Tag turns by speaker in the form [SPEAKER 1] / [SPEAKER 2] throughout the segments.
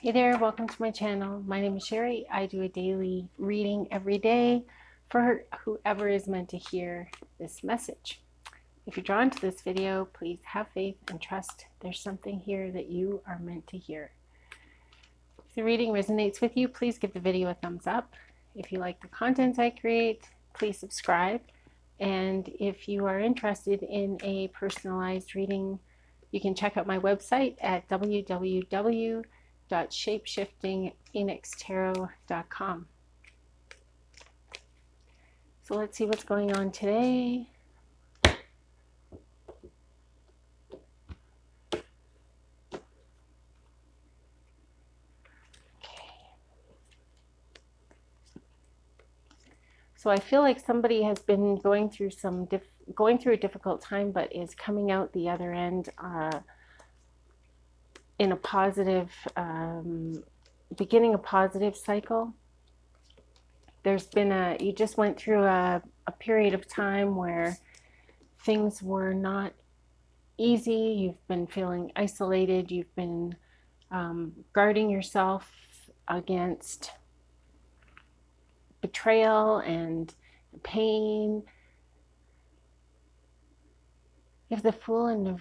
[SPEAKER 1] Hey there, welcome to my channel. My name is Sherry. I do a daily reading every day for whoever is meant to hear this message. If you're drawn to this video, please have faith and trust there's something here that you are meant to hear. If the reading resonates with you, please give the video a thumbs up. If you like the content I create, please subscribe. And if you are interested in a personalized reading, you can check out my website at www.shapeshiftingphoenixtarot.com. So let's see what's going on today. So I feel like somebody has been going through a difficult time, but is coming out the other end in a positive, beginning a positive cycle. There's been you just went through a period of time where things were not easy. You've been feeling isolated. You've been guarding yourself against betrayal and pain. You have the Fool in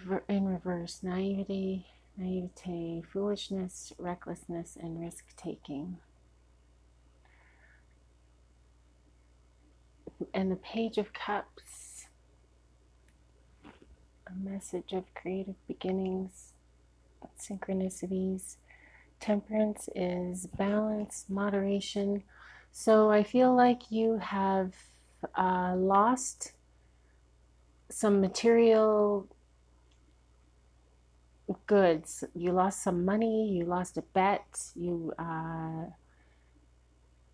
[SPEAKER 1] reverse: naivety, foolishness, recklessness, and risk-taking. And the Page of Cups, a message of creative beginnings, synchronicities. Temperance is balance, moderation. So I feel like you have lost some material goods. You lost some money, you lost a bet, you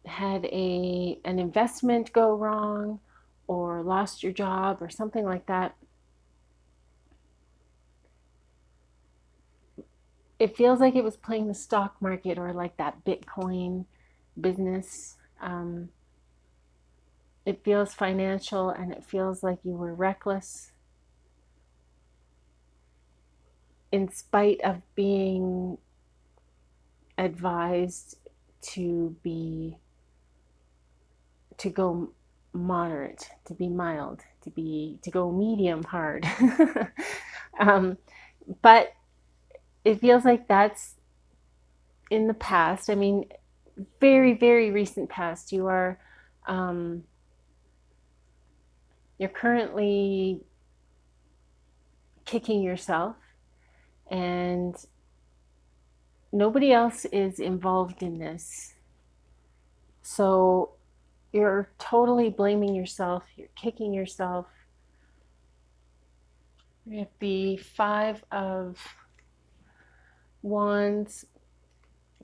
[SPEAKER 1] had an investment go wrong, or lost your job or something like that. It feels like it was playing the stock market or like that Bitcoin business. It feels financial, and it feels like you were reckless in spite of being advised to go moderate, to be mild, to go medium hard. But it feels like that's in the past. I mean, very, very recent past. You're currently kicking yourself, and nobody else is involved in this. So you're totally blaming yourself. You're kicking yourself. We have the Five of Wands: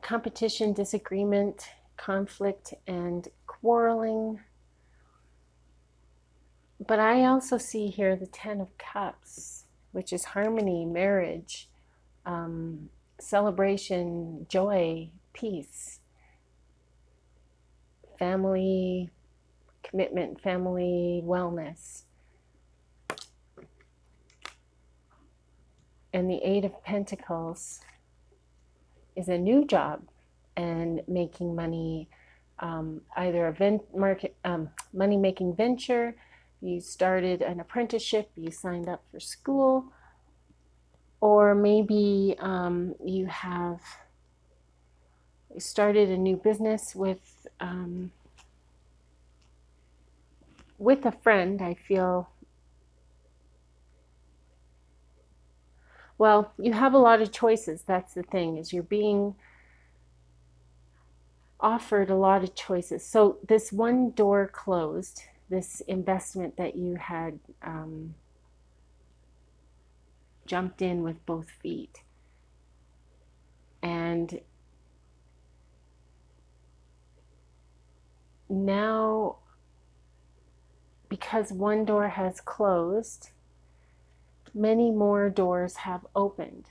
[SPEAKER 1] competition, disagreement, conflict, and quarreling. But I also see here the Ten of Cups, which is harmony, marriage, celebration, joy, peace, family commitment, family wellness. And the Eight of Pentacles is a new job and making money, either a money-making venture. You started an apprenticeship, you signed up for school, or maybe you have started a new business with a friend. I feel, well, you have a lot of choices. That's the thing, is you're being offered a lot of choices. So this one door closed, this investment that you had jumped in with both feet. And now, because one door has closed, many more doors have opened.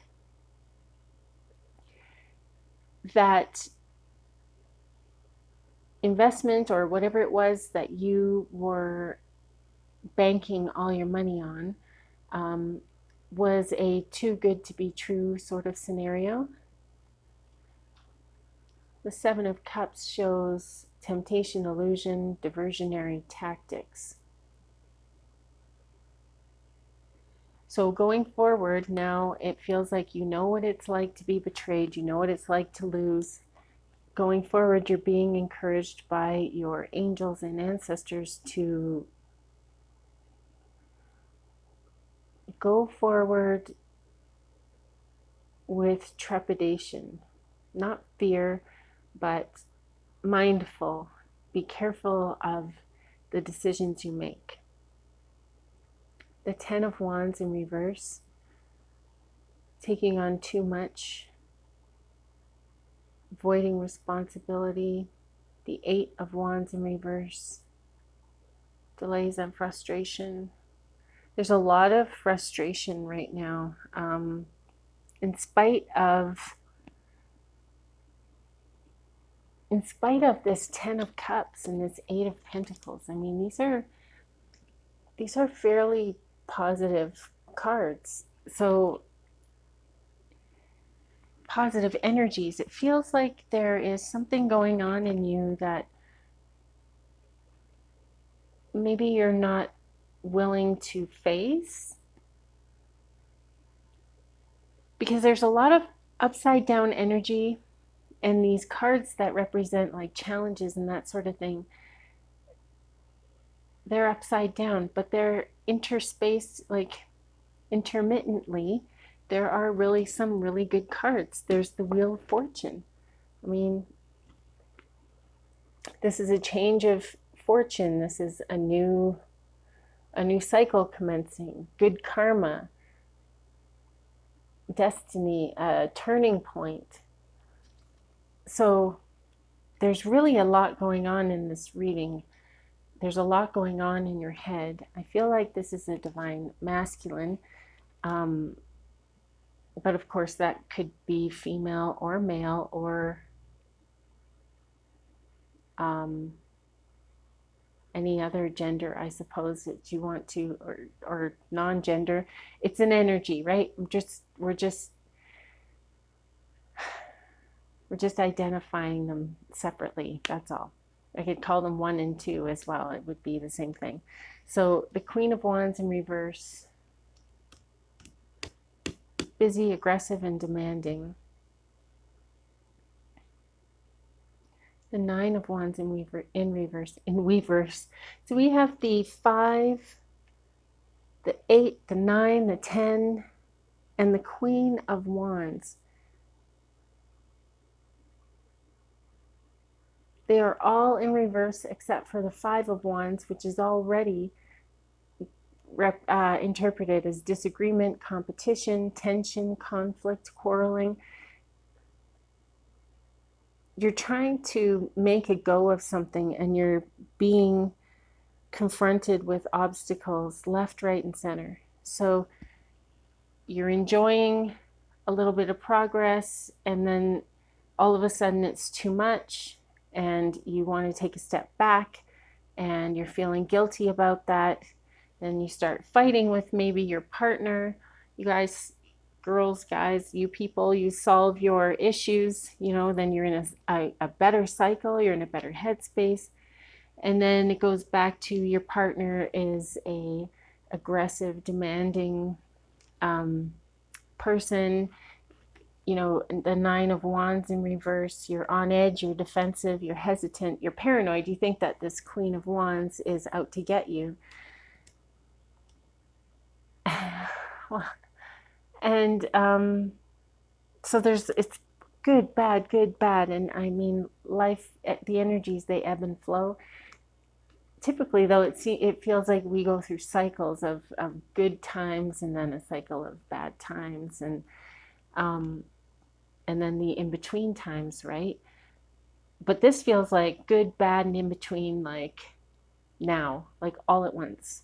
[SPEAKER 1] That investment, or whatever it was that you were banking all your money on, was a too good to be true sort of scenario. The Seven of Cups shows temptation, illusion, diversionary tactics. So going forward now, it feels like you know what it's like to be betrayed. You know what it's like to lose. Going forward, you're being encouraged by your angels and ancestors to go forward with trepidation, not fear, but mindful. Be careful of the decisions you make. The Ten of Wands in reverse, taking on too much, avoiding responsibility. The Eight of Wands in reverse, delays and frustration. There's a lot of frustration right now, in spite of this Ten of Cups and this Eight of Pentacles. I mean, these are fairly positive cards. So positive energies. It feels like there is something going on in you that maybe you're not willing to face, because there's a lot of upside down energy, and these cards that represent like challenges and that sort of thing, they're upside down, but they're interspaced, like intermittently. There are really some really good cards. There's the Wheel of Fortune. I mean, this is a change of fortune. This is a new cycle commencing. Good karma, destiny, a turning point. So there's really a lot going on in this reading. There's a lot going on in your head. I feel like this is a divine masculine. But of course, that could be female or male, or any other gender, I suppose, that you want to, or non-gender. It's an energy, right? We're just identifying them separately. That's all. I could call them 1 and 2 as well. It would be the same thing. So the Queen of Wands in reverse, busy, aggressive, and demanding. The Nine of Wands in reverse. So we have the 5, the 8, the 9, the 10, and the Queen of Wands. They are all in reverse except for the 5 of Wands, which is already interpreted as disagreement, competition, tension, conflict, quarreling. You're trying to make a go of something, and you're being confronted with obstacles left, right, and center. So you're enjoying a little bit of progress, and then all of a sudden it's too much, and you want to take a step back, and you're feeling guilty about that. Then you start fighting with maybe your partner. You guys, girls, guys, you people, you solve your issues, then you're in a better cycle, you're in a better headspace. And then it goes back to your partner is a aggressive, demanding person. The Nine of Wands in reverse, you're on edge, you're defensive, you're hesitant, you're paranoid. You think that this Queen of Wands is out to get you. And so it's good, bad, and I mean, life, the energies, they ebb and flow. Typically, though, it feels like we go through cycles of good times, and then a cycle of bad times, and then the in-between times, right? But this feels like good, bad, and in between, like now, like all at once.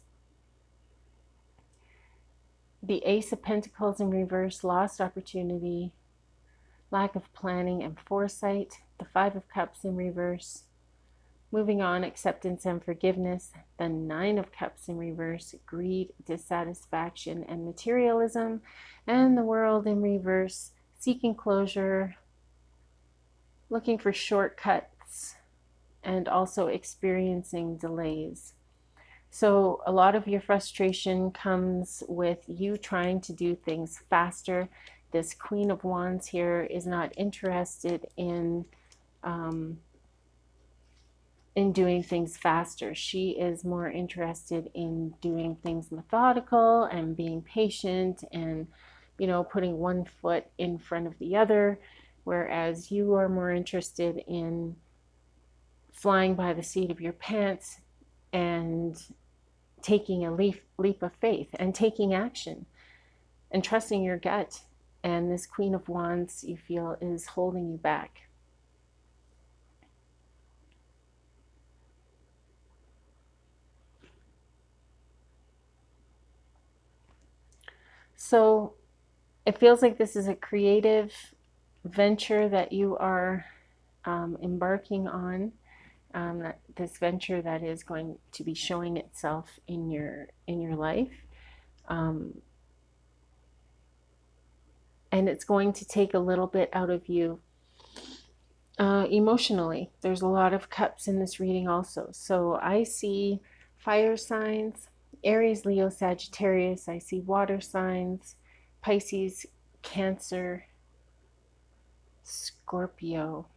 [SPEAKER 1] The Ace of Pentacles in reverse, lost opportunity, lack of planning and foresight. The Five of Cups in reverse, moving on, acceptance and forgiveness. The Nine of Cups in reverse, greed, dissatisfaction, and materialism. And the World in reverse, seeking closure, looking for shortcuts and also experiencing delays. So a lot of your frustration comes with you trying to do things faster. This Queen of Wands here is not interested in doing things faster. She is more interested in doing things methodical and being patient and, putting one foot in front of the other, whereas you are more interested in flying by the seat of your pants and taking a leap of faith and taking action and trusting your gut. And this Queen of Wands, you feel, is holding you back. So it feels like this is a creative venture that you are embarking on. This venture that is going to be showing itself in your life, and it's going to take a little bit out of you emotionally. There's a lot of cups in this reading also. So I see fire signs, Aries, Leo, Sagittarius. I see water signs, Pisces, Cancer, Scorpio.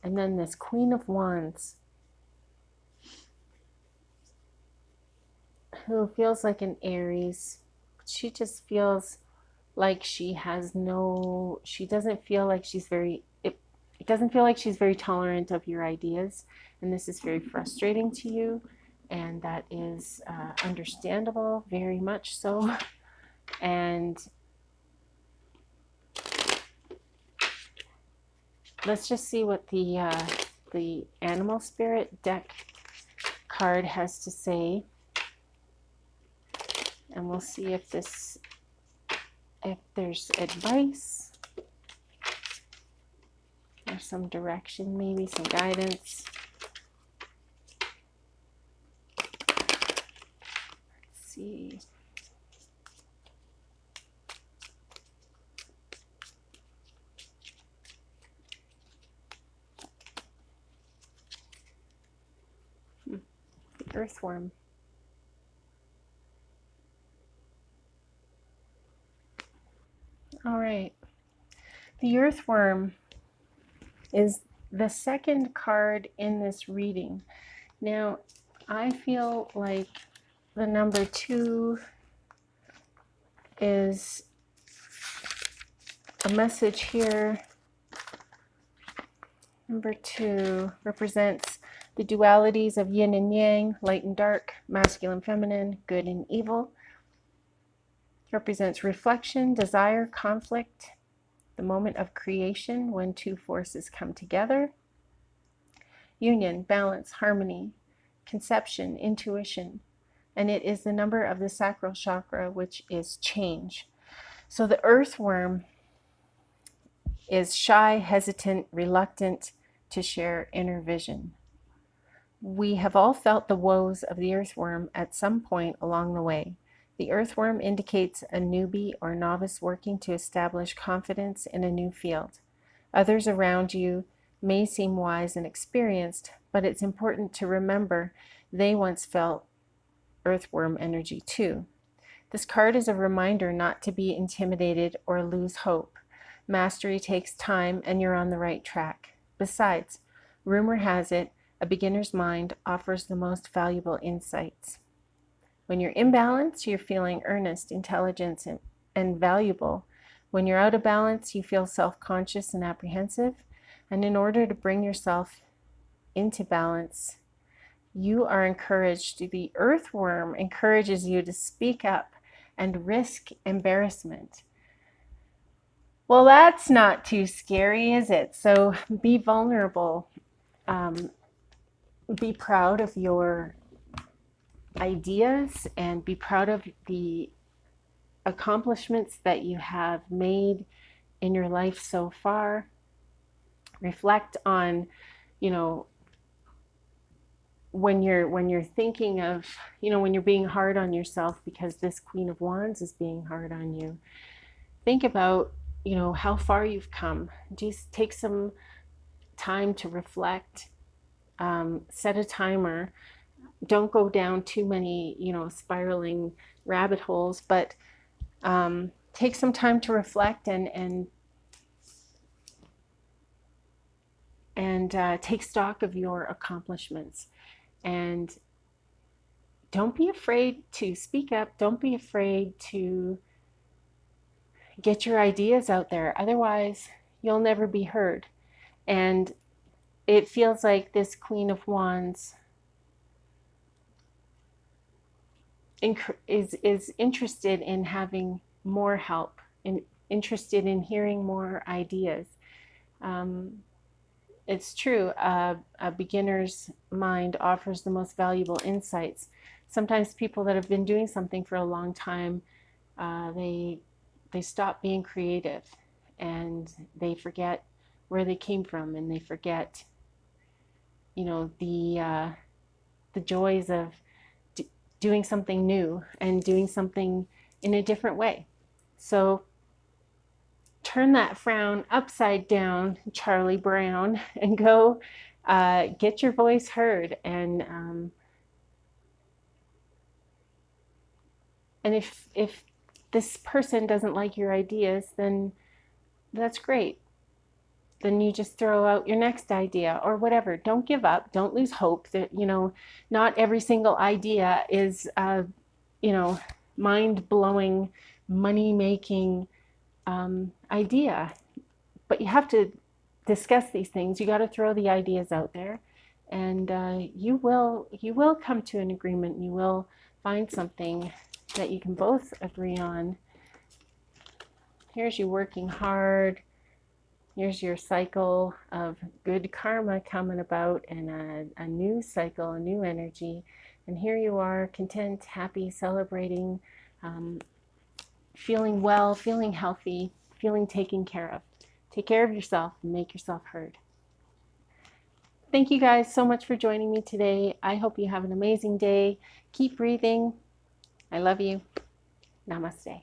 [SPEAKER 1] And then this Queen of Wands, who feels like an Aries. She just feels like she doesn't feel like she's it doesn't feel like she's very tolerant of your ideas. And this is very frustrating to you. And that is understandable, very much so. And let's just see what the Animal Spirit deck card has to say. And we'll see if there's advice or some direction, maybe some guidance. Let's see. The Earthworm. All right. The Earthworm is the second card in this reading. Now, I feel like the number 2 is a message here. Number 2 represents the dualities of yin and yang, light and dark, masculine, feminine, good and evil. Represents reflection, desire, conflict, the moment of creation when two forces come together. Union, balance, harmony, conception, intuition. And it is the number of the sacral chakra, which is change. So the Earthworm is shy, hesitant, reluctant to share inner vision. We have all felt the woes of the Earthworm at some point along the way. The Earthworm indicates a newbie or novice working to establish confidence in a new field. Others around you may seem wise and experienced, but it's important to remember they once felt Earthworm energy too. This card is a reminder not to be intimidated or lose hope. Mastery takes time and you're on the right track. Besides, rumor has it, a beginner's mind offers the most valuable insights. When you're in balance, you're feeling earnest, intelligent, and valuable. When you're out of balance, you feel self-conscious and apprehensive. And in order to bring yourself into balance, you are encouraged. The Earthworm encourages you to speak up and risk embarrassment. Well, that's not too scary, is it? So be vulnerable. Be proud of your ideas and be proud of the accomplishments that you have made in your life so far. Reflect on, when you're thinking of, when you're being hard on yourself because this Queen of Wands is being hard on you, think about, how far you've come. Just take some time to reflect. Set a timer. Don't go down too many, spiraling rabbit holes, but take some time to reflect and take stock of your accomplishments. And don't be afraid to speak up. Don't be afraid to get your ideas out there. Otherwise, you'll never be heard. And it feels like this Queen of Wands is interested in having more help and interested in hearing more ideas. It's true, a beginner's mind offers the most valuable insights. Sometimes people that have been doing something for a long time, they stop being creative, and they forget where they came from, and they forget, the joys of doing something new and doing something in a different way. So turn that frown upside down, Charlie Brown, and go get your voice heard. And if this person doesn't like your ideas, then that's great. Then you just throw out your next idea or whatever. Don't give up. Don't lose hope that, not every single idea is, mind-blowing, money-making idea. But you have to discuss these things. You got to throw the ideas out there, and you will come to an agreement. You will find something that you can both agree on. Here's you working hard. Here's your cycle of good karma coming about, and a new cycle, a new energy. And here you are, content, happy, celebrating, feeling well, feeling healthy, feeling taken care of. Take care of yourself and make yourself heard. Thank you guys so much for joining me today. I hope you have an amazing day. Keep breathing. I love you. Namaste.